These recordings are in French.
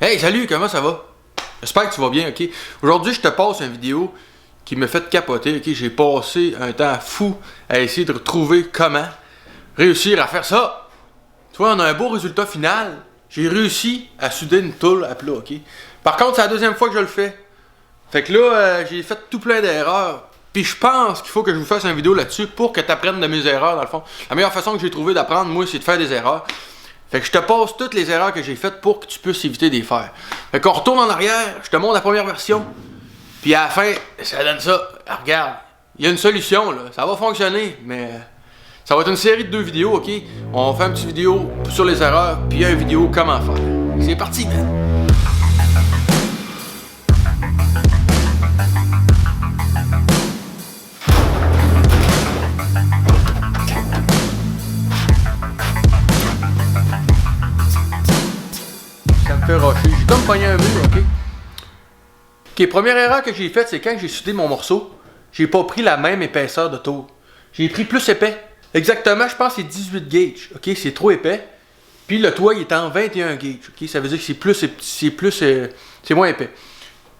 Hey, salut, comment ça va? J'espère que tu vas bien, ok? Aujourd'hui, je te passe une vidéo qui me fait capoter, ok? J'ai passé un temps fou à essayer de retrouver comment réussir à faire ça. Tu vois, on a un beau résultat final. J'ai réussi à souder une tôle à plat, ok? Par contre, c'est la deuxième fois que je le fais. Fait que là, j'ai fait tout plein d'erreurs. Puis je pense qu'il faut que je vous fasse une vidéo là-dessus pour que tu apprennes de mes erreurs, dans le fond. La meilleure façon que j'ai trouvé d'apprendre, moi, c'est de faire des erreurs. Fait que je te passe toutes les erreurs que j'ai faites pour que tu puisses éviter de les faire. Fait qu'on retourne en arrière, je te montre la première version. Puis à la fin, ça donne ça. Alors, regarde, il y a une solution, là. Ça va fonctionner, mais ça va être une série de 2 vidéos, ok? On fait une petite vidéo sur les erreurs, puis une vidéo comment faire. C'est parti, man! Fait rocher. J'ai comme pogné un mur, ok? Ok, première erreur que j'ai faite, c'est quand j'ai soudé mon morceau, j'ai pas pris la même épaisseur de tôle. J'ai pris plus épais. Exactement, je pense que c'est 18 gauge, ok? C'est trop épais. Puis le toit, il est en 21 gauge, ok? Ça veut dire que c'est moins épais.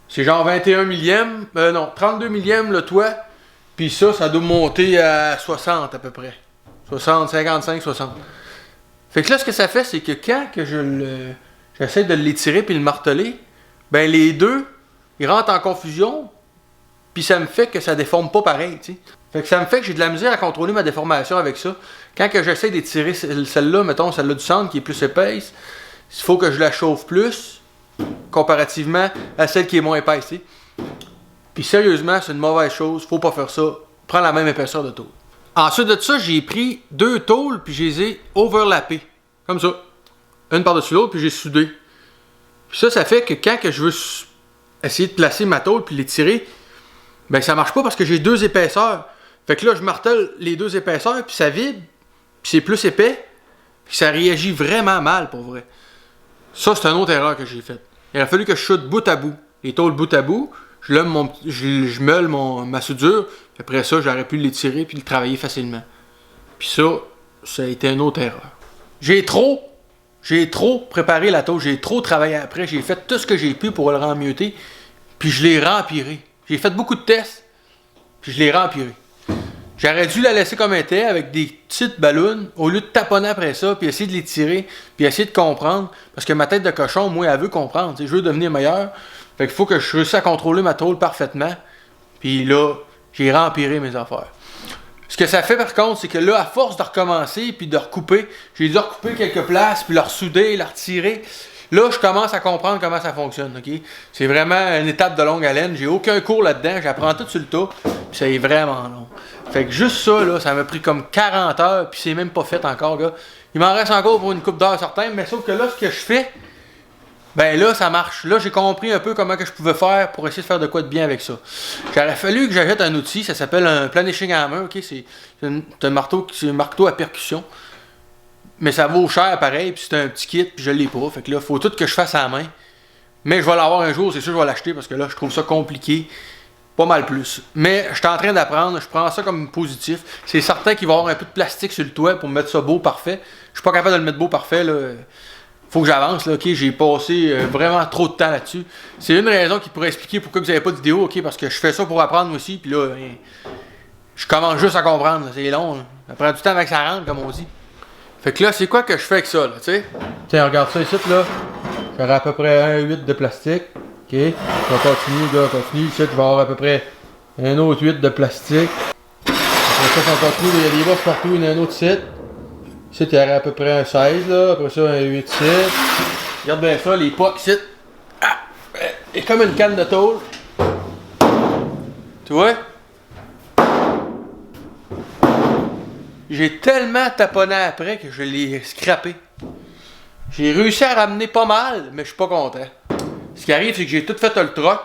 C'est genre 21 millième, non, 32 millième le toit. Puis ça doit monter à 60 à peu près. 60, 55, 60. Fait que là, ce que ça fait, c'est que quand que j'essaie de l'étirer puis le marteler, ben les deux, ils rentrent en confusion, puis ça me fait que ça déforme pas pareil, tu sais. Fait que ça me fait que j'ai de la misère à contrôler ma déformation avec ça. Quand que j'essaie d'étirer celle-là, mettons celle-là du centre qui est plus épaisse, il faut que je la chauffe plus, comparativement à celle qui est moins épaisse, tu sais. Puis sérieusement, c'est une mauvaise chose, faut pas faire ça. Prends la même épaisseur de tôle. Ensuite de ça, j'ai pris 2 tôles, puis je les ai overlappées, comme ça. Une par-dessus l'autre, puis j'ai soudé. Puis ça fait que quand que je veux essayer de placer ma tôle puis l'étirer, ben ça marche pas parce que j'ai 2 épaisseurs. Fait que là, je martèle les 2 épaisseurs, puis ça vibre, puis c'est plus épais, puis ça réagit vraiment mal, pour vrai. Ça, c'est une autre erreur que j'ai faite. Il a fallu que je soude bout à bout. Les tôles bout à bout, je meule ma soudure, puis après ça, j'aurais pu l'étirer puis le travailler facilement. Puis ça a été une autre erreur. J'ai trop préparé la tôle, j'ai trop travaillé après, j'ai fait tout ce que j'ai pu pour le remmieuter, puis je l'ai rempiré. J'ai fait beaucoup de tests, puis je l'ai rempiré. J'aurais dû la laisser comme elle était, avec des petites ballons, au lieu de taponner après ça, puis essayer de les tirer, puis essayer de comprendre, parce que ma tête de cochon, moi, elle veut comprendre, je veux devenir meilleur, fait qu'il faut que je réussisse à contrôler ma tôle parfaitement, puis là, j'ai rempiré mes affaires. Ce que ça fait par contre, c'est que là, à force de recommencer puis de recouper, j'ai dû recouper quelques places, puis le ressouder, le retirer. Là, je commence à comprendre comment ça fonctionne, ok? C'est vraiment une étape de longue haleine. J'ai aucun cours là-dedans, j'apprends tout sur le tas, puis ça est vraiment long. Fait que juste ça, là, ça m'a pris comme 40 heures, puis c'est même pas fait encore, gars. Il m'en reste encore pour une couple d'heures certaines, mais sauf que là, ce que je fais, ben là, ça marche. Là, j'ai compris un peu comment que je pouvais faire pour essayer de faire de quoi de bien avec ça. J'aurais fallu que j'achète un outil, ça s'appelle un planishing hammer, ok? C'est un marteau à percussion. Mais ça vaut cher pareil, puis c'est un petit kit, puis je l'ai pas. Fait que là, il faut tout que je fasse à la main. Mais je vais l'avoir un jour, c'est sûr que je vais l'acheter parce que là, je trouve ça compliqué. Pas mal plus. Mais je suis en train d'apprendre, je prends ça comme positif. C'est certain qu'il va y avoir un peu de plastique sur le toit pour mettre ça beau, parfait. Je suis pas capable de le mettre beau, parfait, là. Faut que j'avance, là, ok? J'ai passé vraiment trop de temps là-dessus. C'est une raison qui pourrait expliquer pourquoi vous n'avez pas de vidéo, ok? Parce que je fais ça pour apprendre aussi, puis là, je commence juste à comprendre, c'est long, là. Ça prend du temps avec ça rentre, comme on dit. Fait que là, c'est quoi que je fais avec ça, là, tu sais? Tiens, regarde ça ici, là. J'aurai à peu près 1,8 de plastique, ok? Je vais continuer, là, continue. Ici, je vais avoir à peu près un autre 8 de plastique. Après ça, on continue, il y a des bosses partout, il y en a un autre site. Ici, il y aurait à peu près un 16, là. Après ça, un 8 7. Regarde bien ça, les pocs ici. Ah! C'est comme une canne de tôle. Tu vois? J'ai tellement taponné après que je l'ai scrappé. J'ai réussi à ramener pas mal, mais je suis pas content. Ce qui arrive, c'est que j'ai tout fait le troc.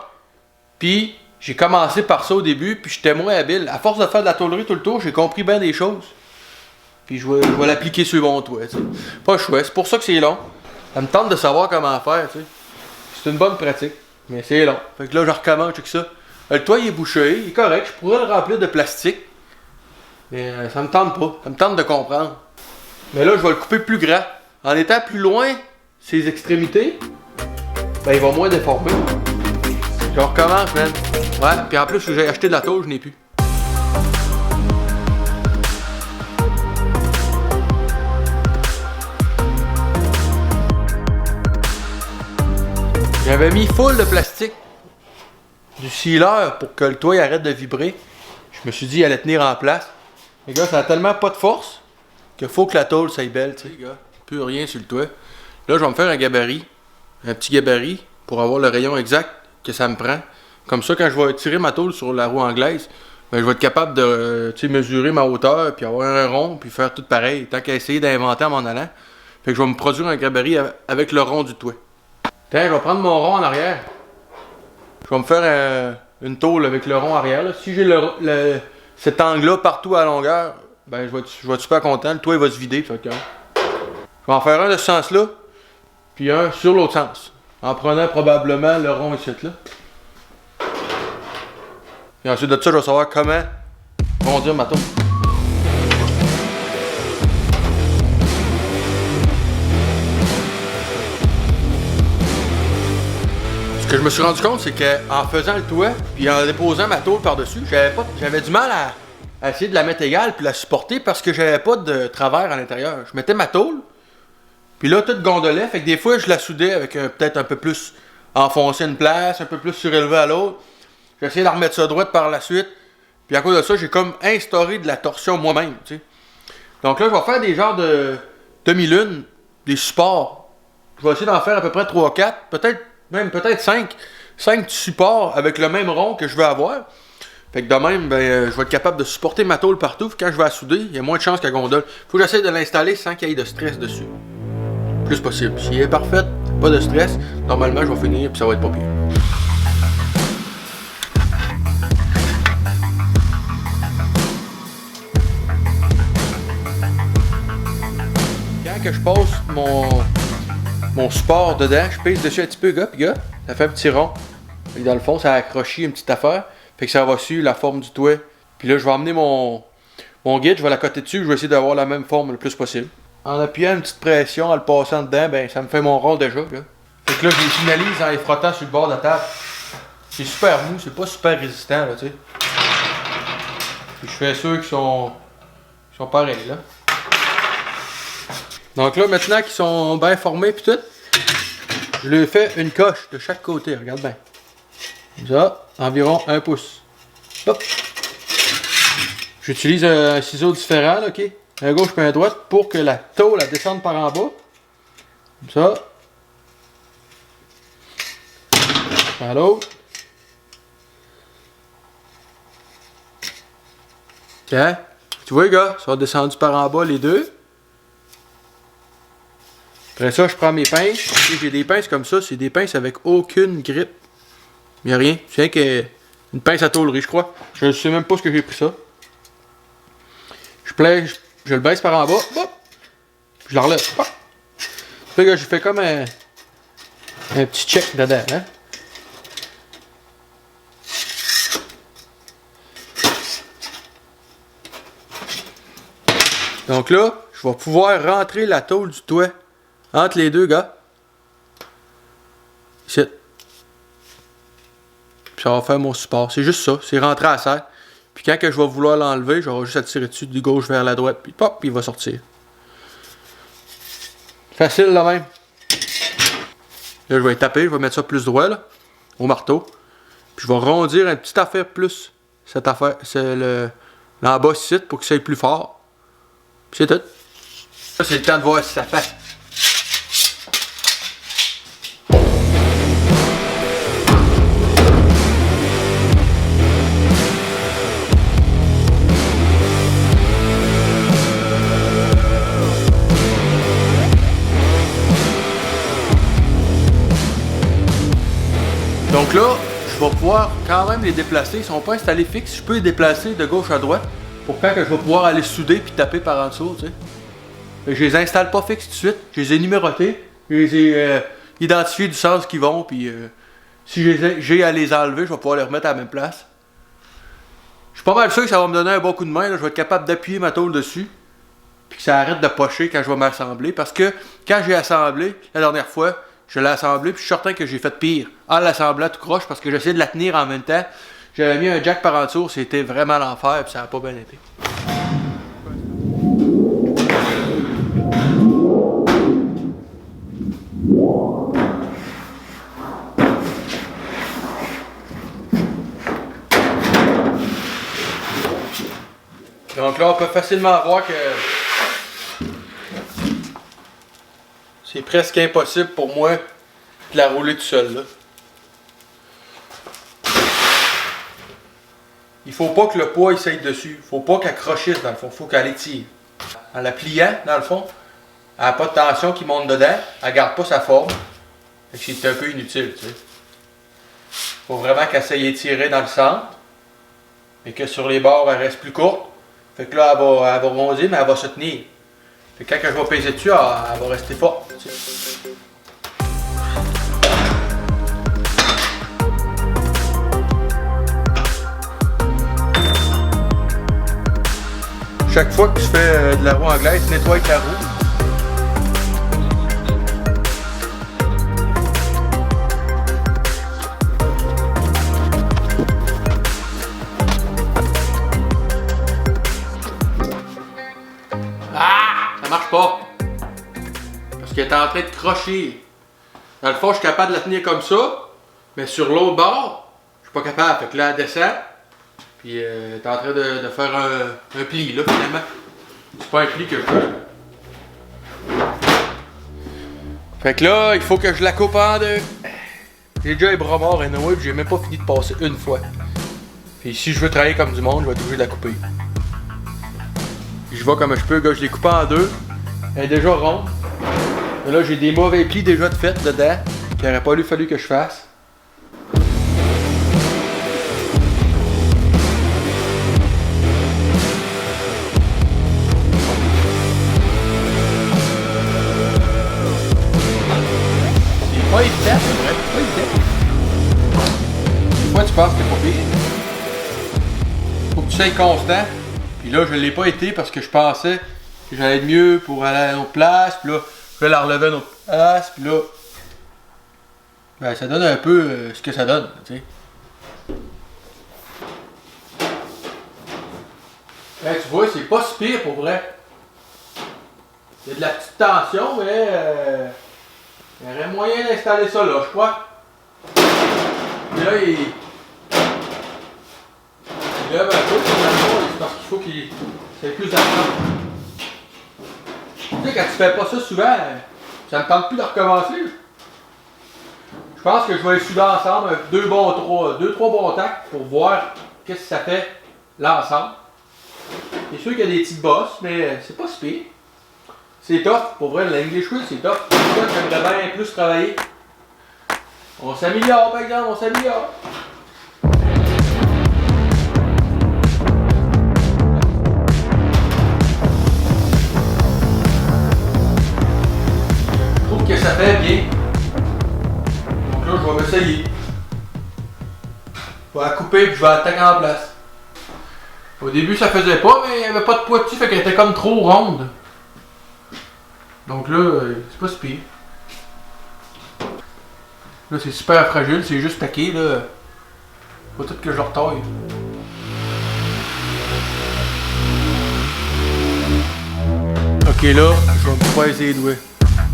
Puis, j'ai commencé par ça au début, puis j'étais moins habile. À force de faire de la tôlerie tout le tour, j'ai compris bien des choses. Puis je vais l'appliquer sur le bon toit, tu sais. Pas le choix, c'est pour ça que c'est long. Ça me tente de savoir comment faire, tu sais. C'est une bonne pratique, mais c'est long. Fait que là, je recommence avec ça. Le toit, il est bouché, il est correct. Je pourrais le remplir de plastique. Mais ça me tente pas. Ça me tente de comprendre. Mais là, je vais le couper plus grand. En étant plus loin, ses extrémités, ben il va moins déformer. Je recommence, man. Ouais, puis en plus, j'ai acheté de la tôle, je n'ai plus. J'avais mis full de plastique, du sealer pour que le toit arrête de vibrer. Je me suis dit, il allait tenir en place. Les gars, ça a tellement pas de force qu'il faut que la tôle soit belle, tu sais, les gars. Plus rien sur le toit. Là, je vais me faire un gabarit, un petit gabarit, pour avoir le rayon exact que ça me prend. Comme ça, quand je vais tirer ma tôle sur la roue anglaise, ben, je vais être capable de mesurer ma hauteur, puis avoir un rond, puis faire tout pareil, tant qu'à essayer d'inventer en m'en allant. Fait que je vais me produire un gabarit avec le rond du toit. Tiens, je vais prendre mon rond en arrière. Je vais me faire une tôle avec le rond arrière. Là. Si j'ai cet angle-là partout à longueur, ben je vais être super content. Le toit il va se vider. Fait que, je vais en faire un de ce sens-là, puis un sur l'autre sens. En prenant probablement le rond ici là. Et ensuite de ça, je vais savoir comment rondir ma tôle. Ce que je me suis rendu compte, c'est qu'en faisant le toit, puis en déposant ma tôle par-dessus, j'avais du mal à essayer de la mettre égale puis la supporter parce que j'avais pas de travers à l'intérieur. Je mettais ma tôle, puis là, tout gondolait, fait que des fois, je la soudais avec peut-être un peu plus enfoncé une place, un peu plus surélevé à l'autre. J'essayais de la remettre ça droite par la suite, puis à cause de ça, j'ai comme instauré de la torsion moi-même, tu sais. Donc là, je vais faire des genres de demi-lune, des supports. Je vais essayer d'en faire à peu près 3-4, peut-être 5 supports avec le même rond que je veux avoir. Fait que de même, ben, je vais être capable de supporter ma tôle partout. Quand je vais la souder, il y a moins de chances qu'elle gondole. Faut que j'essaie de l'installer sans qu'il y ait de stress dessus. Le plus possible. Si elle est parfaite, pas de stress, normalement je vais finir et ça va être pas pire. Quand que je passe mon support dedans, je pèse dessus un petit peu, gars, ça fait un petit rond. Et dans le fond, ça a accroché une petite affaire. Fait que ça va suivre la forme du toit. Puis là, je vais emmener mon guide, je vais la coter dessus, je vais essayer d'avoir la même forme le plus possible. En appuyant une petite pression, en le passant dedans, ben ça me fait mon rond déjà, là. Fait que là, je les finalise en les frottant sur le bord de la table. C'est super mou, c'est pas super résistant, là, tu sais. Puis je fais ceux qui sont pareils, là. Donc là, maintenant qu'ils sont bien formés pis tout, je leur fais une coche de chaque côté, regarde bien. Comme ça, environ 1 pouce. Hop! J'utilise un ciseau différent, là, ok? Un gauche et un droite pour que la tôle elle descende par en bas. Comme ça. Par l'autre. Tiens. Tu vois, les gars, ça a descendu par en bas les deux. Après ça, je prends mes pinces. J'ai des pinces comme ça, c'est des pinces avec aucune grippe. Il n'y a rien. C'est rien qu'une pince à tôlerie, je crois. Je ne sais même pas ce que j'ai pris ça. Je le baisse par en bas. Hop, je la relève. Hop. Fait que j'ai fait comme un petit check dedans. Hein? Donc là, je vais pouvoir rentrer la tôle du toit entre les deux, gars. Ici. Puis ça va faire mon support. C'est juste ça. C'est rentrer à serre. Puis quand que je vais vouloir l'enlever, j'aurai juste à tirer dessus du gauche vers la droite. Puis pop, puis il va sortir. Facile là même. Là, je vais taper. Je vais mettre ça plus droit, là. Au marteau. Puis je vais rondir une petite affaire plus. Cette affaire. C'est l'en bas ici pour que ça aille plus fort. Puis c'est tout. Là, c'est le temps de voir si ça fait. Donc là, je vais pouvoir quand même les déplacer. Ils ne sont pas installés fixes. Je peux les déplacer de gauche à droite pour quand que je vais pouvoir aller souder puis taper par en dessous, tu sais. Je les installe pas fixes tout de suite. Je les ai numérotés. Je les ai identifiés du sens qu'ils vont. Puis si j'ai à les enlever, je vais pouvoir les remettre à la même place. Je suis pas mal sûr que ça va me donner un bon coup de main. Là. Je vais être capable d'appuyer ma tôle dessus. Puis que ça arrête de pocher quand je vais m'assembler. Parce que quand j'ai assemblé la dernière fois, je l'ai assemblée, puis je suis certain que j'ai fait pire en l'assemblant tout croche parce que j'essayais de la tenir en même temps. J'avais mis un jack par en dessous, c'était vraiment l'enfer, puis ça n'a pas bien été. Donc là, on peut facilement voir que c'est presque impossible pour moi de la rouler tout seul là. Il faut pas que le poids il s'aille dessus. Il faut pas qu'elle crochisse dans le fond. Il faut qu'elle étire. En la pliant, dans le fond, elle n'a pas de tension qui monte dedans. Elle garde pas sa forme. C'est un peu inutile, tu sais. Faut vraiment qu'elle s'aille étirer dans le centre. Et que sur les bords, elle reste plus courte. Fait que là, elle va rondir, mais elle va se tenir. Fait que quand je vais peser dessus, elle va rester forte. Tu sais. Chaque fois que tu fais de la roue anglaise, nettoie ta roue. Ça marche pas. Parce qu'elle est en train de crocher. Dans le fond, je suis capable de la tenir comme ça. Mais sur l'autre bord, je suis pas capable. Fait que là, elle descend. Puis elle est en train de faire un pli, là, finalement. C'est pas un pli que je veux. Fait que là, il faut que je la coupe en deux. J'ai déjà les bras morts et puis j'ai même pas fini de passer une fois. Puis si je veux travailler comme du monde, je vais être obligé de la couper. Je vois comme je peux, gars, je l'ai coupée en deux. Elle est déjà ronde. Et là, j'ai des mauvais plis déjà de fait dedans, qu'il n'aurait pas fallu que je fasse. C'est pas évident, c'est vrai, c'est pas évident. Des fois, tu penses que c'est pas pire. Faut que tu sois constant. Puis là, je l'ai pas été parce que je pensais que j'allais être mieux pour aller à une autre place. Puis là, je vais la relever à une autre place. Puis là, ben, ça donne un peu ce que ça donne, tu sais. Ben, tu vois, c'est pas si pire pour vrai. Il y a de la petite tension, mais il y aurait moyen d'installer ça là, je crois. Et là, il lève un peu, c'est parce qu'il faut qu'il ait plus d'action. Tu sais, quand tu fais pas ça souvent, ça me tente plus de recommencer. Je pense que je vais les souder ensemble avec deux, trois bons tacts pour voir qu'est-ce que ça fait l'ensemble. C'est sûr qu'il y a des petites bosses, mais c'est pas si pire. C'est tough, pour vrai, l'English wheel c'est tough. C'est ça que j'aimerais bien plus travailler. On s'améliore par exemple, on s'améliore. Je trouve que ça fait bien. Donc là, je vais m'essayer. Je vais la couper et je vais la taquer en place. Au début, ça faisait pas, mais il n'y avait pas de poids dessus, fait qu'elle était comme trop ronde. Donc là, c'est pas si pire. Là, c'est super fragile, c'est juste taqué, là. Faut tout que je le retaille. Ok, là, je vais me croiser les doigts.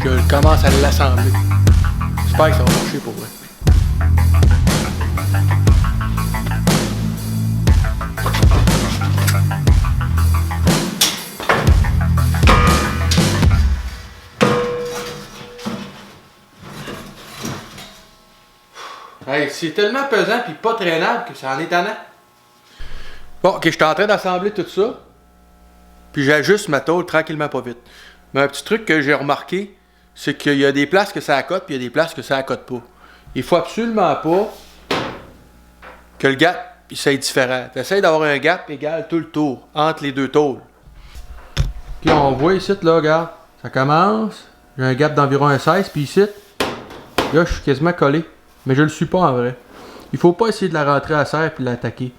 Je commence à l'assembler. J'espère que ça va marcher pour vrai. Hey, c'est tellement pesant puis pas traînable que ça en est tannant. Bon, ok, je suis en train d'assembler tout ça. Puis j'ajuste ma tôle tranquillement pas vite. Mais un petit truc que j'ai remarqué, c'est qu'il y a des places que ça accote puis il y a des places que ça accote pas. Il faut absolument pas que le gap il soit différent. Tu essaies d'avoir un gap égal tout le tour entre les deux tôles. Puis on voit ici, là, regarde, ça commence. J'ai un gap d'environ un 16, puis ici, là, je suis quasiment collé. Mais je le suis pas en vrai. Il faut pas essayer de la rentrer à serre puis l'attaquer.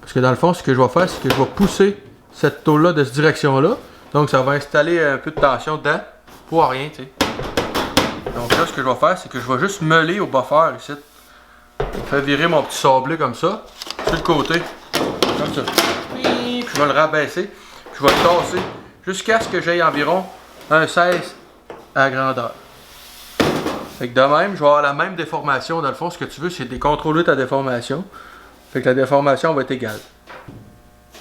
Parce que dans le fond, ce que je vais faire, c'est que je vais pousser cette tôle-là de cette direction-là. Donc ça va installer un peu de tension dedans. Pour rien, tu sais. Donc là, ce que je vais faire, c'est que je vais juste meuler au buffer ici. Je vais faire virer mon petit sablé comme ça, sur le côté, comme ça. Puis je vais le rabaisser, puis je vais le tasser jusqu'à ce que j'aie environ un 16 à la grandeur. Fait que de même, je vais avoir la même déformation. Dans le fond, ce que tu veux, c'est décontrôler ta déformation. Fait que la déformation va être égale.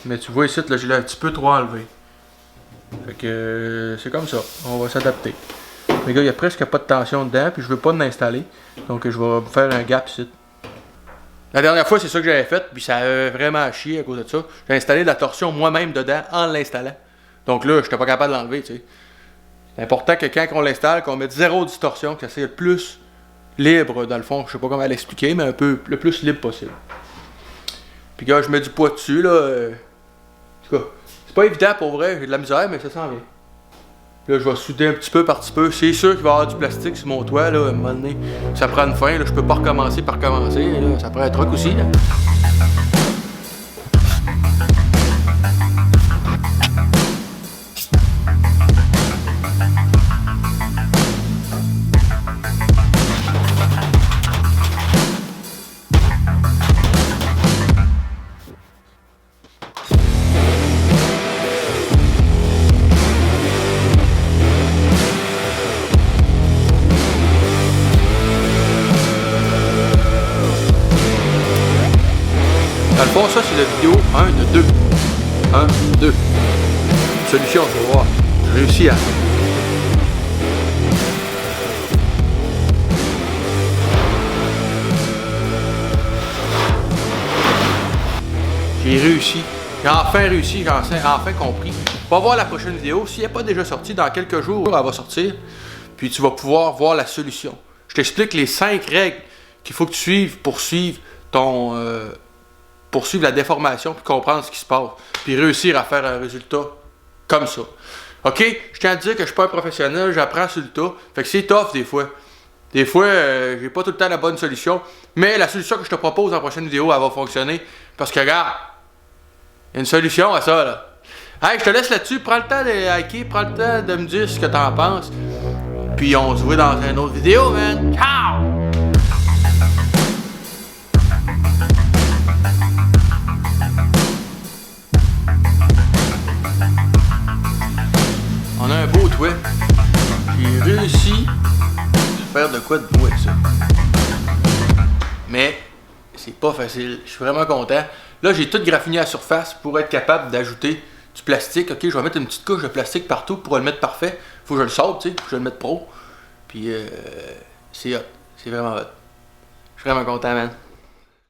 Mais tu vois ici, là, je l'ai un petit peu trop enlevé. Fait que c'est comme ça. On va s'adapter. Les gars, il n'y a presque pas de tension dedans, puis je veux pas l'installer. Donc je vais faire un gap ici. La dernière fois, c'est ça que j'avais fait, puis ça a vraiment chié à cause de ça. J'ai installé de la torsion moi-même dedans en l'installant. Donc là, je n'étais pas capable de l'enlever, tu sais. C'est important que quand on l'installe, qu'on mette zéro distorsion, que ça soit le plus libre, dans le fond. Je sais pas comment l'expliquer, mais un peu le plus libre possible. Puis gars, je mets du poids dessus, là. En tout cas, c'est pas évident pour vrai, j'ai de la misère, mais ça s'en vient. Là, je vais souder un petit peu par petit peu. C'est sûr qu'il va y avoir du plastique sur mon toit, là, à un moment donné. Ça prend une fin, là, je peux pas recommencer par recommencer. Là, ça prend un truc aussi, là. Dans le fond, ça, c'est la vidéo 1 de 2. 1, 2. Solution, tu vas voir. J'ai réussi à... J'ai réussi. J'ai enfin réussi. J'ai enfin compris. On va voir la prochaine vidéo. S'il n'est pas déjà sorti, dans quelques jours, elle va sortir. Puis tu vas pouvoir voir la solution. Je t'explique les 5 règles qu'il faut que tu suives pour suivre ton... poursuivre la déformation, puis comprendre ce qui se passe, puis réussir à faire un résultat comme ça. OK? Je tiens à te dire que je suis pas un professionnel, j'apprends sur le tas, fait que c'est tough des fois. Des fois, j'ai pas tout le temps la bonne solution, mais la solution que je te propose dans la prochaine vidéo, elle va fonctionner, parce que regarde, il y a une solution à ça, là. Hey, je te laisse là-dessus, prends le temps de liker, prends le temps de me dire ce que t'en penses, puis on se voit dans une autre vidéo, man. Ciao! On a un beau toit. J'ai réussi à faire de quoi de beau avec ça. Mais c'est pas facile. Je suis vraiment content. Là, j'ai tout graffiné à la surface pour être capable d'ajouter du plastique. Ok, je vais mettre une petite couche de plastique partout pour le mettre parfait. Faut que je le sorte, tu sais, faut que je le mette pro. Puis c'est hot. C'est vraiment hot. Je suis vraiment content, man.